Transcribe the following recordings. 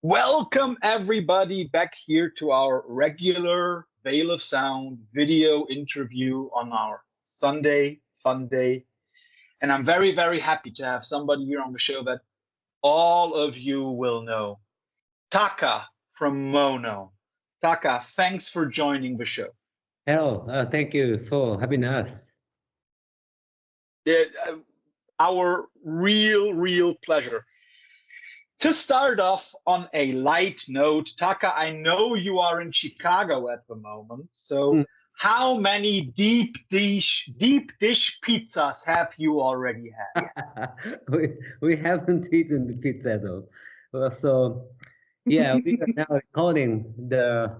Welcome everybody back here to our regular Veil of Sound video interview on our Sunday fun day. And I'm very, very happy to have somebody here on the show that all of you will know. Taka from Mono. Taka, thanks for joining the show. Hello, thank you for having us. Our real pleasure. To start off on a light note, Taka, I know you are in Chicago at the moment. So how many deep dish pizzas have you already had? we haven't eaten the pizza though. So yeah, we are now recording the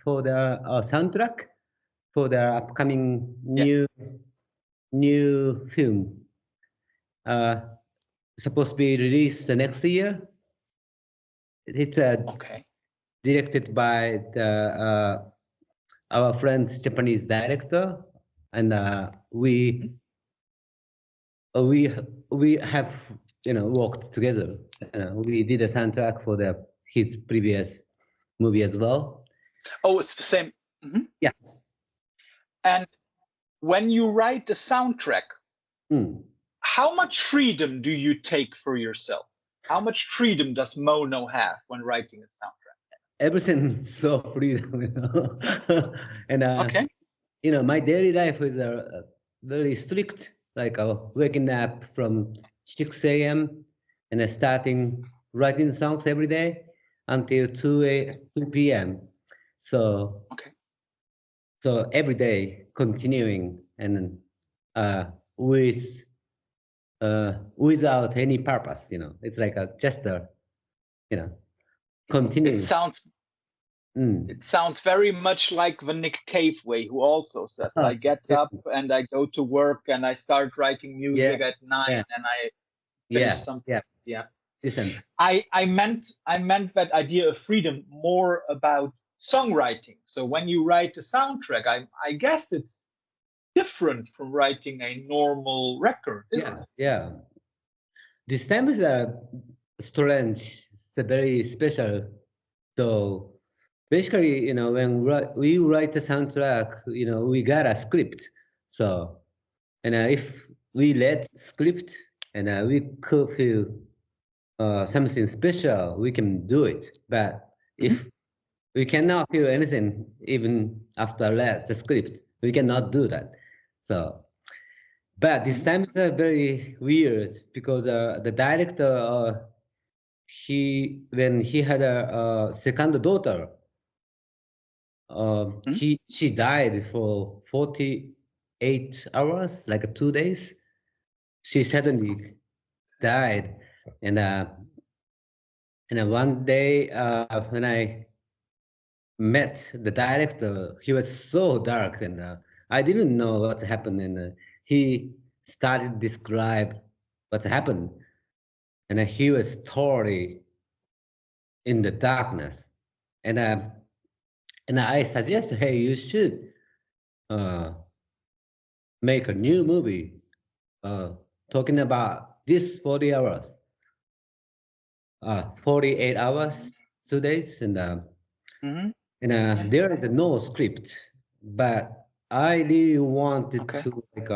for the soundtrack for the upcoming new film. Supposed to be released the next year. It's directed by our friend's Japanese director, and we have worked together. We did a soundtrack for his previous movie as well. Oh, it's the same. Yeah. And when you write the soundtrack, how much freedom do you take for yourself? How much freedom does Mono have when writing a soundtrack? Everything so freedom, and my daily life is very strict. Like waking up from 6 a.m. and starting writing songs every day until 2 p.m. So every day continuing and without any purpose, it's like just continuing. It sounds very much like the Nick Cave way, who also says, I get up and I go to work and I start writing music at 9 and I finish something. Listen. I meant that idea of freedom more about songwriting. So when you write a soundtrack, I guess it's different from writing a normal record, isn't it? Yeah. This time is strange. It's very special, though. Basically, when we write the soundtrack, we got a script. So, and if we let script and we could feel something special, we can do it. But if we cannot feel anything, even after let the script, we cannot do that. So, but this time is very weird because the director, when he had a second daughter, she died for 48 hours, like 2 days. She suddenly died, and one day when I met the director, he was so dark, and I didn't know what happened, and he started to describe what happened, and he was totally in the darkness, and I suggest, hey, you should make a new movie talking about this 40 hours, 48 hours, 2 days, and there is no script, but I really wanted to, like,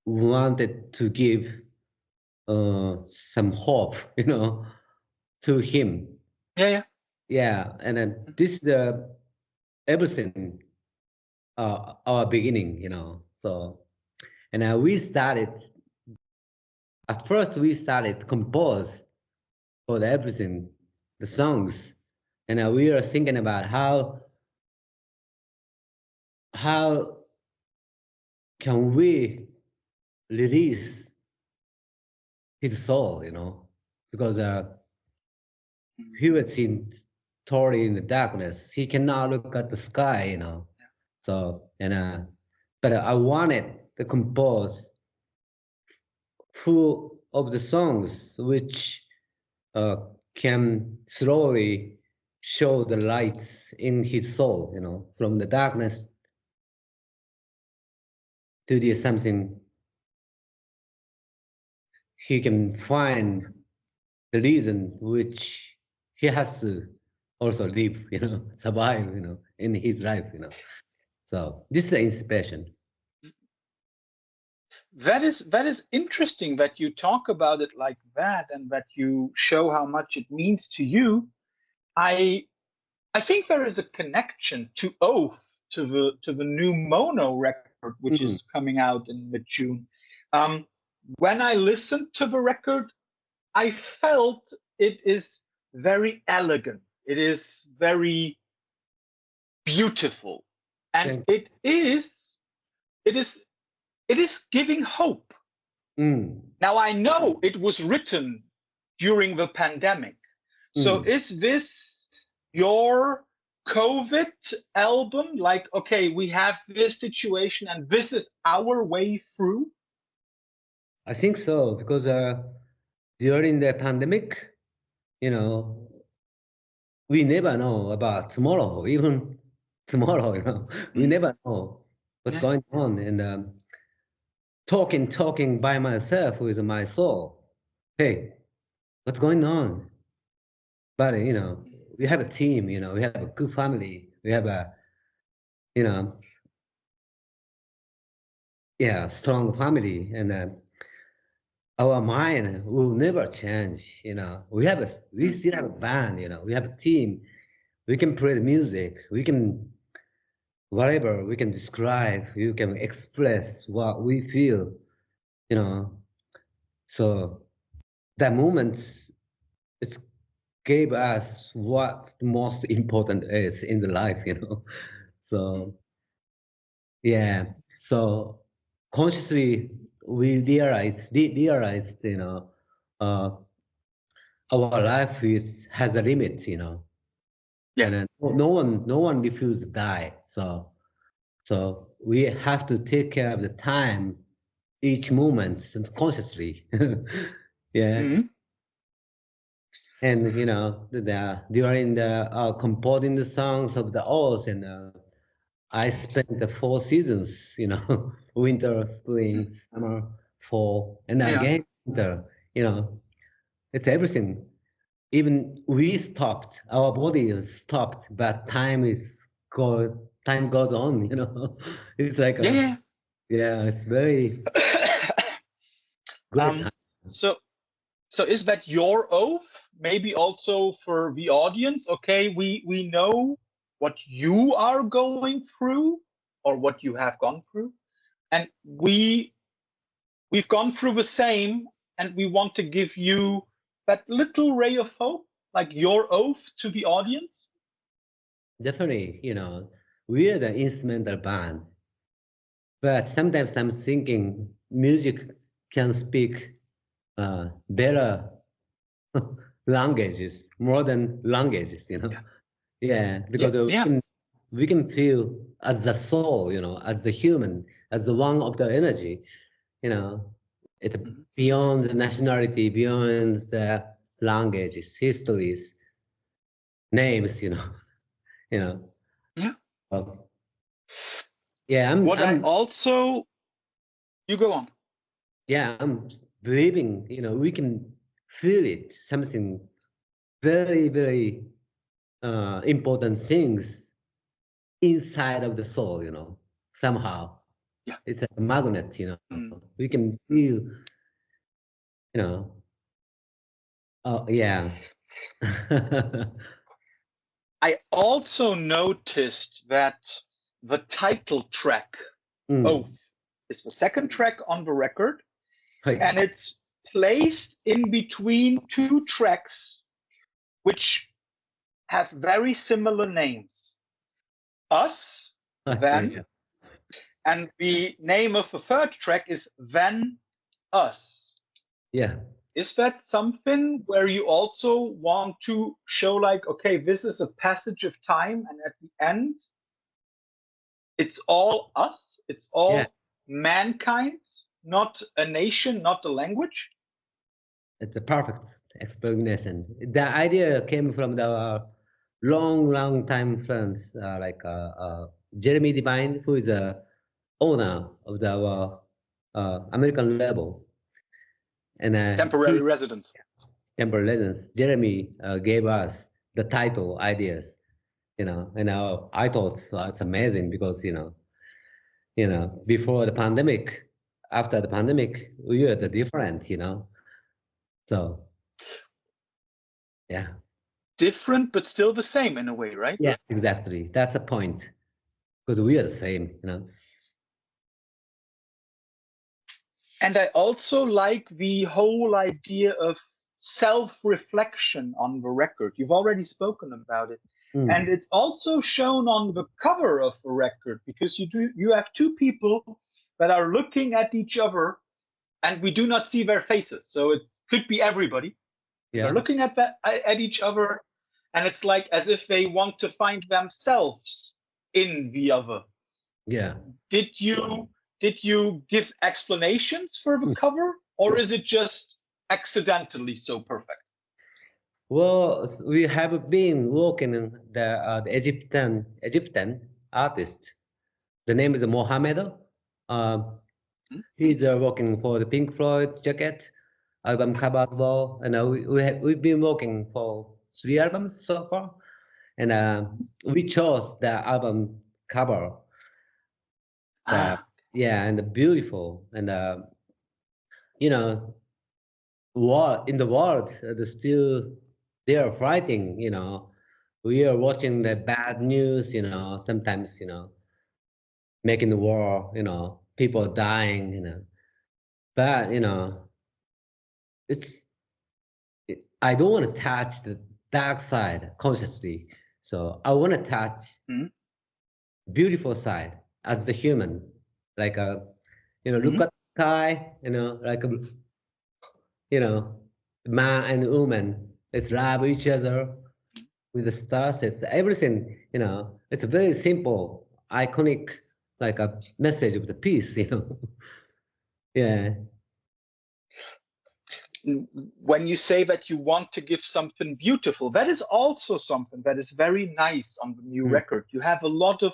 wanted to give some hope, to him. Yeah, and then this is everything, our beginning, So, and we started. At first, we started compose for everything, the songs, and we were thinking about how can we release his soul, because he was seen totally in the darkness. He cannot look at the sky, So, and but I wanted to compose full of the songs which can slowly show the lights in his soul, from the darkness to the something he can find the reason which he has to also live, survive, in his life, So this is the inspiration. That is interesting that you talk about it like that and that you show how much it means to you. I think there is a connection to Oath, to the new Mono record, which is coming out in mid-June. When I listened to the record, I felt it is very elegant. It is very beautiful, and it is giving hope. Now I know it was written during the pandemic. So is this your COVID album? Like, okay, we have this situation and this is our way through? I think so, because during the pandemic, we never know about tomorrow, even tomorrow, we never know what's going on. And talking by myself with my soul, hey, what's going on? But, we have a team, we have a good family, we have a, strong family, and our mind will never change, we still have a band, we have a team, we can play the music, we can, whatever, we can describe, you can express what we feel, so that moment, it gave us what the most important is in the life, so yeah, so consciously we realized, our life has a limit, and then no one refuses to die, so we have to take care of the time, each moment, and consciously. And during the composing the songs of the Oz, and I spent the 4 seasons, winter, spring, summer, fall, and again winter. It's everything. Even we stopped, our body is stopped, but time goes on. It's like it's very great time. So is that your oath? Maybe also for the audience? Okay, we know what you are going through or what you have gone through, and we've gone through the same, and we want to give you that little ray of hope, like your oath to the audience. Definitely, we are the instrumental band, but sometimes I'm thinking music can speak better languages, more than languages, because we can feel as the soul, as the human, as the one of the energy, it's beyond the nationality, beyond the languages, histories, names, You go on. Yeah, I'm believing, we can feel it, something very, very important things inside of the soul, somehow. It's a magnet, we can feel, I also noticed that the title track, Oath, is the second track on the record, and it's placed in between 2 tracks which have very similar names. Us, Then, and the name of the third track is Then Us. Yeah. Is that something where you also want to show like, okay, this is a passage of time, and at the end, it's all us, it's all mankind, not a nation, not a language? It's a perfect explanation. The idea came from the long time friends, like Jeremy Devine, who is the owner of the American label. And temporary residence. Temple Legends, Jeremy gave us the title ideas, and I thought it's amazing because before the pandemic, after the pandemic, we were the different, so yeah. Different, but still the same in a way, right? Yeah, exactly. That's a point because we are the same, And I also like the whole idea of self-reflection on the record. You've already spoken about it. And it's also shown on the cover of the record because you have two people that are looking at each other and we do not see their faces. So it could be everybody. Yeah. They're looking at each other, and it's like as if they want to find themselves in the other. Yeah. Did you give explanations for the cover, or is it just accidentally so perfect? Well, we have been working on the Egyptian artist. The name is Mohammed. He's working for the Pink Floyd jacket album cover as well, and we've been working for 3 albums so far, and we chose the album cover. Yeah, and beautiful, and in the world, still they are fighting. We are watching the bad news. Sometimes making the war. People dying. But it's I don't want to touch the dark side consciously. So I want to touch beautiful side as the human, like look at the sky, like man and woman, let's love each other with the stars. It's everything, it's a very simple, iconic, like a message of the peace, Yeah. When you say that you want to give something beautiful, that is also something that is very nice on the new record. You have a lot of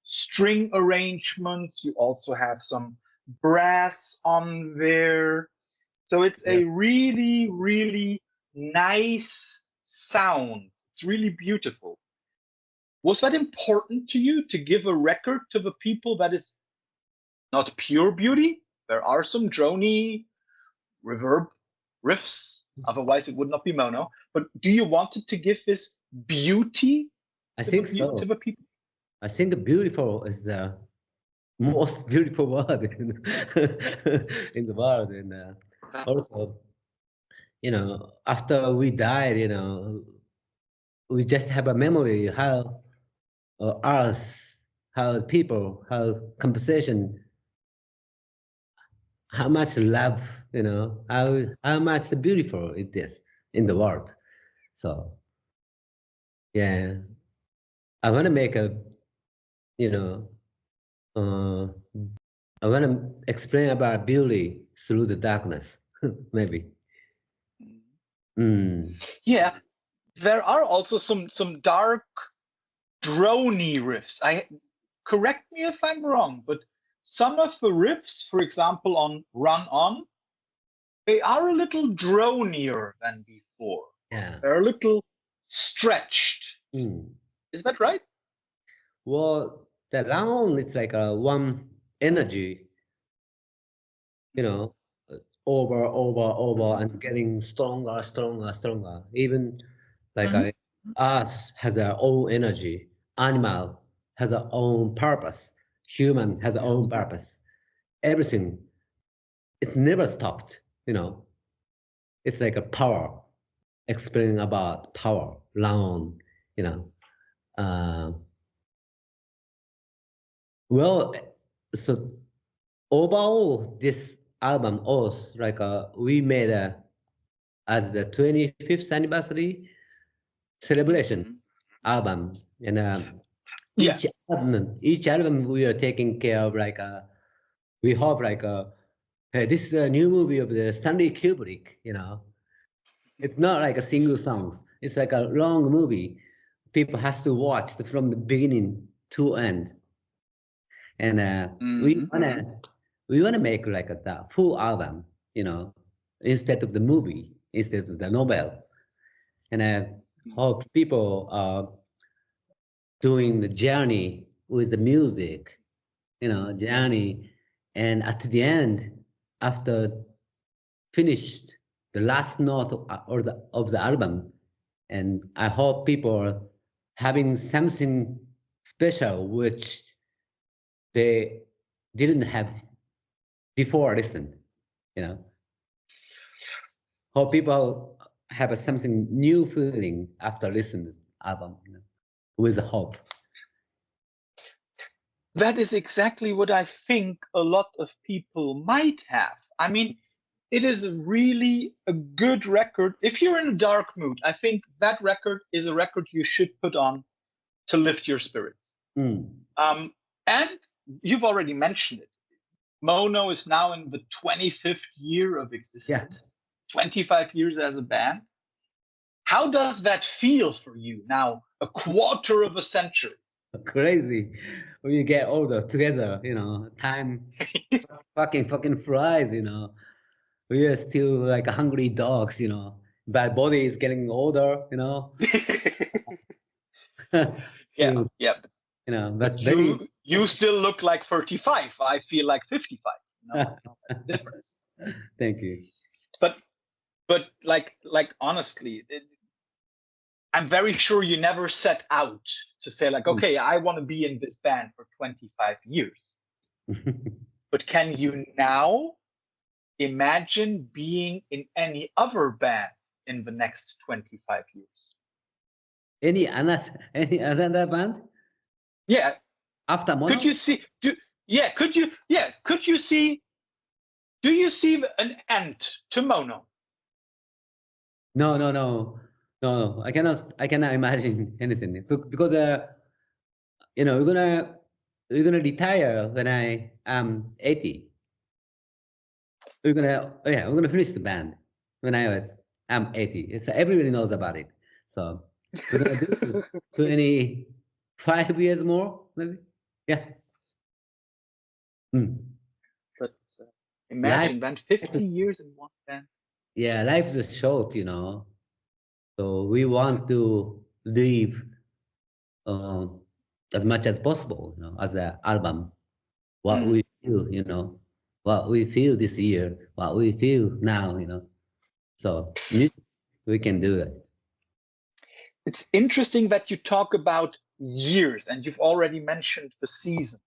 string arrangements. You also have some brass on there. So it's a really, really nice sound. It's really beautiful. Was that important to you to give a record to the people that is not pure beauty? There are some droney reverb riffs, otherwise it would not be mono. But do you want it to give this beauty to the people? I think beautiful is the most beautiful word in the world, and also, after we died, we just have a memory how us, how people, how conversation, how much love, how much beautiful it is in the world. So, yeah, I want to make I want to explain about beauty through the darkness, maybe. Yeah, there are also some dark droney riffs. Correct me if I'm wrong, but some of the riffs, for example, on Run On, they are a little dronier than before. Yeah. They're a little stretched. Is that right? Well, the Run On, it's like a one energy, over, and getting stronger. Even like us has our own energy. Animal has our own purpose. Human has our own purpose. Everything, it's never stopped. It's like a power. Explaining about power, Run On. Well, so overall, this album was like we made as the 25th anniversary celebration album, and each album we are taking care of we hope hey, this is a new movie of the Stanley Kubrick. It's not like a single song. It's like a long movie. People has to watch from the beginning to end, and we wanna make like the full album, instead of the movie. instead of the Nobel. And I hope people are doing the journey with the music, journey. And at the end, after finished the last note of the album, and I hope people are having something special which they didn't have before listen, Hope people have something new feeling after listening to this album, with hope. That is exactly what I think a lot of people might have. I mean, it is really a good record. If you're in a dark mood, I think that record is a record you should put on to lift your spirits. And you've already mentioned it. Mono is now in the 25th year of existence, 25 years as a band. How does that feel for you now, a quarter of a century? Crazy. When you get older together, time fucking flies, We are still like hungry dogs, But body is getting older, Still, yeah. That's very. You still look like 35. I feel like 55. No difference. Thank you. But like honestly, I'm very sure you never set out to say like, okay, I want to be in this band for 25 years. But can you now imagine being in any other band in the next 25 years? Any another band? Yeah. After Mono? Could you see? Do you see an end to Mono? No. I cannot imagine anything because we're gonna retire when I am 80. We're gonna finish the band when I'm 80. So everybody knows about it. So we're gonna do 25 years more, maybe. Yeah. But imagine then 50 years in one band. Yeah, life is short, So we want to live as much as possible, as an album. What we feel, what we feel this year, what we feel now, So we can do it. It's interesting that you talk about years, and you've already mentioned the seasons,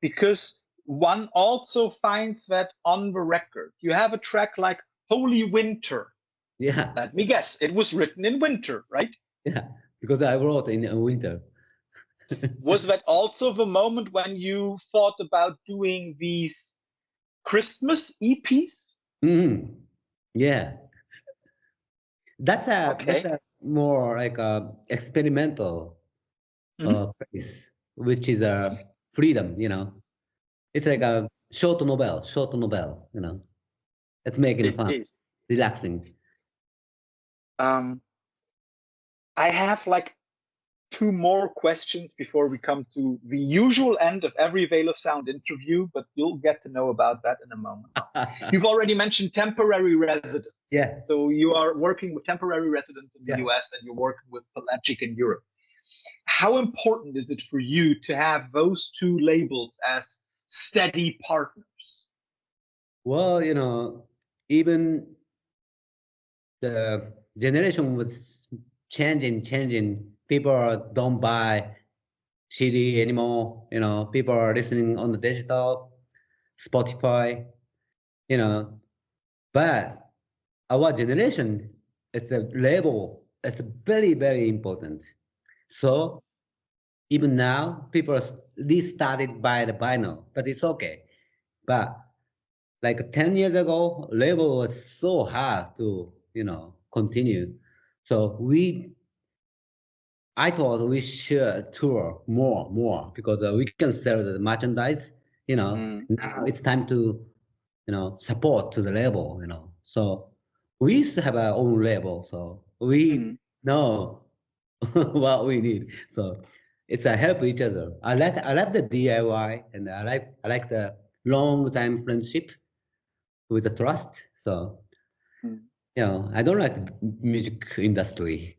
because one also finds that on the record. You have a track like Holy Winter. Yeah. Let me guess, it was written in winter, right? Yeah, because I wrote in winter. Was that also the moment when you thought about doing these Christmas EPs? Yeah. That's a more like a experimental place, which is a freedom, It's like a short novel, It's making it fun, relaxing. I have like 2 more questions before we come to the usual end of every Veil of Sound interview, but you'll get to know about that in a moment. You've already mentioned temporary residents. Yeah. So you are working with temporary residents in the US and you're working with Pelagic in Europe. How important is it for you to have those 2 labels as steady partners? Well, even the generation was changing. People don't buy CD anymore. People are listening on the digital, Spotify. But our generation, it's a label. It's very, very important. So even now, people are restarted by the vinyl, but it's okay. But like 10 years ago, label was so hard to, continue. So I thought we should tour more because we can sell the merchandise, Now it's time to, support to the label, So we used to have our own label, so we know what we need. So it's a help each other. I like the DIY, and I like the long time friendship with the trust. So you know, I don't like the music industry.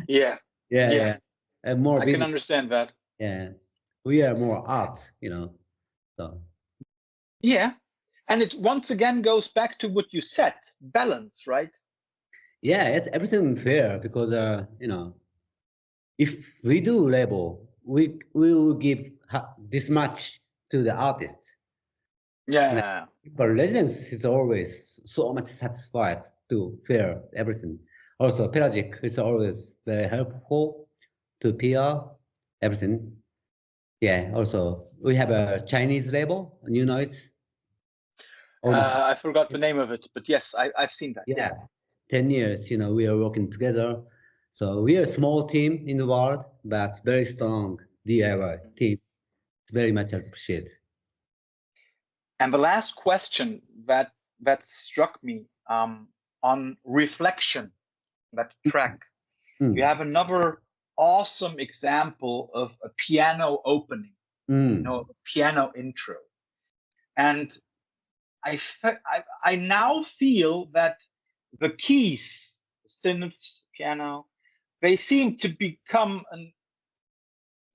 Yeah, Yeah. And more I can business. understand that. Yeah. We are more art, you know. So Yeah, and it once again goes back to what you said, balance, right? yeah, everything fair because you know, if we do label, we will give this much to the artist. And Yeah. but residents is always so much satisfied to fair everything. Also, Pelagic is always very helpful to PR everything. Yeah. Also, we have a Chinese label, New Noise. Almost I forgot the name of it, but yes, I've seen that. yeah, Yes. 10 years. You know, we are working together. So we are a small team in the world, but very strong DIY team. It's very much appreciated. And the last question that struck me on reflection, that track, you have another awesome example of a piano opening, you know, a piano intro. And I now feel that the keys, synths, piano, they seem to become an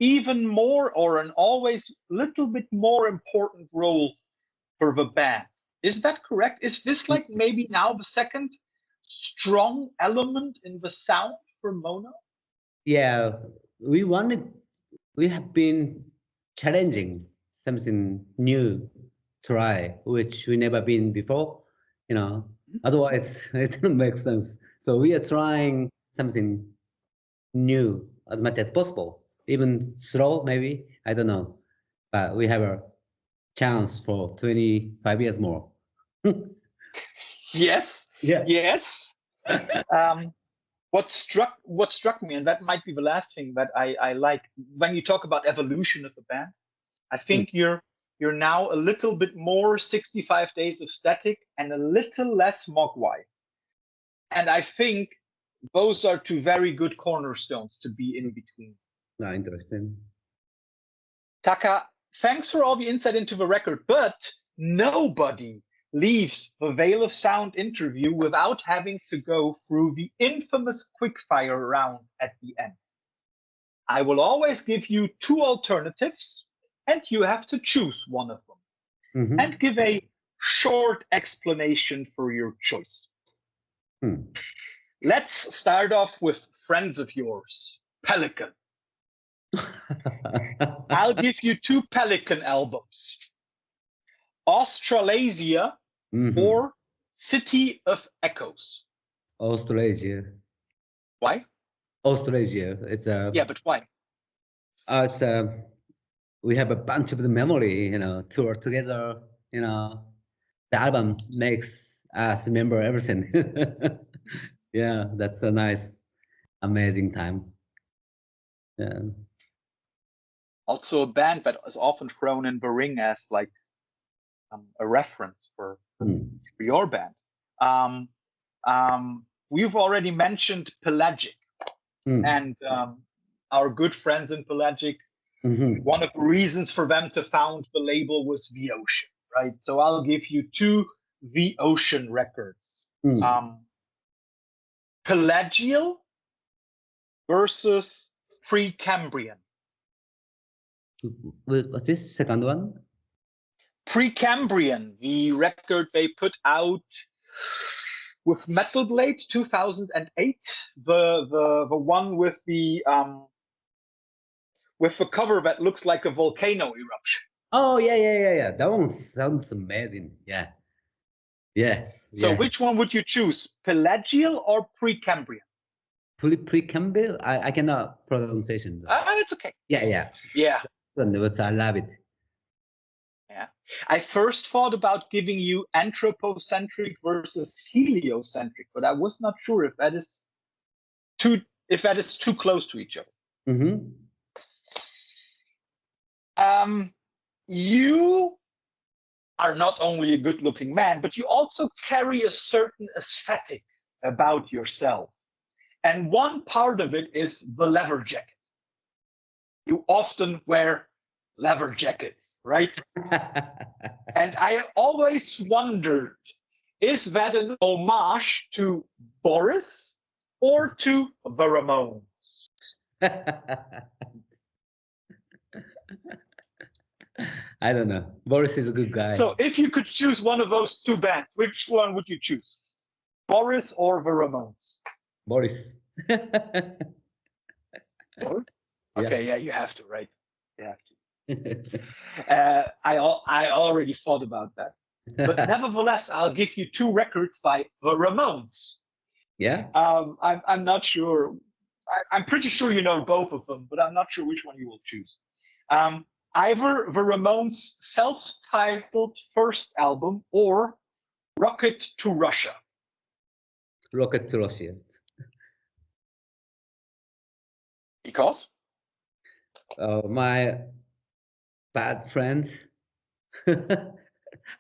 even more or an always little bit more important role for the band. Is that correct? Is this like maybe now the second strong element in the sound for Mono? Yeah, we have been challenging something new, try, which we never been before, you know, otherwise it doesn't make sense. So we are trying something new as much as possible, even slow, maybe, I don't know, but we have a chance for 25 years more. Yes, Yeah. yes. Um, what struck me, and that might be the last thing that I like when you talk about evolution of the band. I think you're now a little bit more 65 days of static and a little less Mogwai. And I think those are two very good cornerstones to be in between. No, interesting. Taka, thanks for all the insight into the record, but nobody leaves the Veil of Sound interview without having to go through the infamous quickfire round at the end. I will always give you two alternatives, and you have to choose one of them and give a short explanation for your choice. Let's start off with friends of yours, Pelican. I'll give you two Pelican albums, Australasia or City of Echoes. Australasia. Why? Australasia. It's a Yeah, but why? it's a we have a bunch of the memory, you know, tour together, you know. The album makes us remember everything. Yeah, that's a nice, amazing time. Yeah. Also a band that is often thrown in the ring as like a reference for your band. We've already mentioned Pelagic and our good friends in Pelagic. One of the reasons for them to found the label was The Ocean, right? So I'll give you two The Ocean records. Pelagial versus Precambrian. What's this second one? Precambrian, the record they put out with Metal Blade 2008, the one with the cover that looks like a volcano eruption. Oh yeah. That one sounds amazing. Yeah. So which one would you choose, Pelagial or Precambrian? Precambrian? I cannot pronunciation. It's okay. Yeah. But I love it. Yeah. I first thought about giving you anthropocentric versus heliocentric, but I was not sure if that is too close to each other. You are not only a good-looking man, but you also carry a certain aesthetic about yourself. And one part of it is the leather jacket. You often wear leather jackets, right? And I always wondered Is that an homage to Boris or to the Ramones? I don't know. Boris is a good guy. So if you could choose one of those two bands, which one would you choose? Boris or the Ramones? Boris. Boris? Okay, yeah, you have to, right? You have to. I already thought about that. But nevertheless, I'll give you two records by the Ramones. Yeah. I'm not sure. I'm pretty sure you know both of them, but I'm not sure which one you will choose. Either the Ramones' self-titled first album or Rocket to Russia. Rocket to Russia. Because? My bad friends.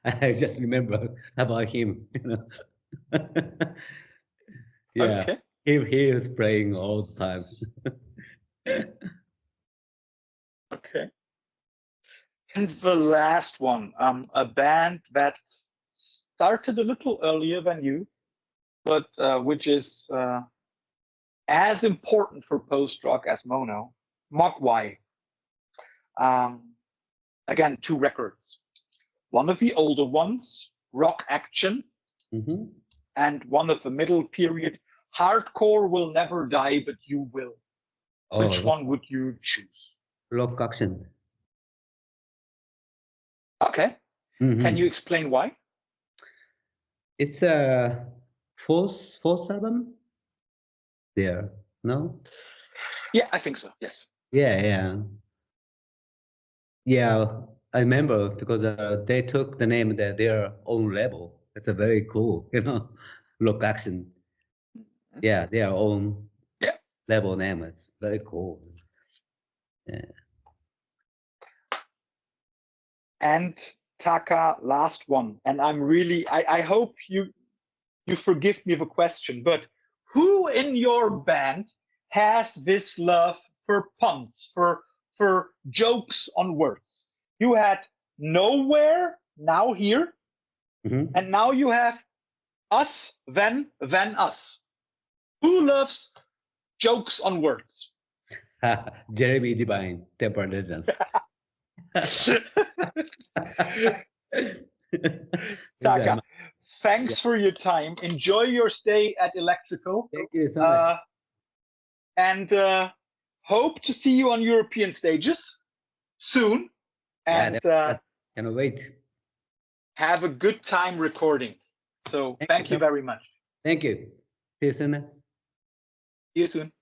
I just remember about him. Yeah, okay. he is playing all the time. Okay. And the last one, a band that started a little earlier than you, but which is as important for post-rock as Mono, Mogwai. Again, two records. One of the older ones, Rock Action, and one of the middle period, Hardcore Will Never Die, But You Will. Oh, which one would you choose? Rock Action. Okay. Can you explain why? It's a fourth album there, no? Yeah, I think so, yes. Yeah. I remember because they took the name their own label. It's a very cool, Rock Action. Yeah, their own label name. It's very cool. Yeah. And Taka, last one. And I'm really, I hope you forgive me the question, but who in your band has this love for puns, for jokes on words? You had Nowhere, now here, and now you have Us, then Us. Who loves jokes on words? Jeremy Devine, Temper Legends. Taka, thanks for your time. Enjoy your stay at Electrical. Thank you so much. And hope to see you on European stages soon. And cannot wait. Have a good time recording. So thank you very much. Thank you. See you soon. See you soon.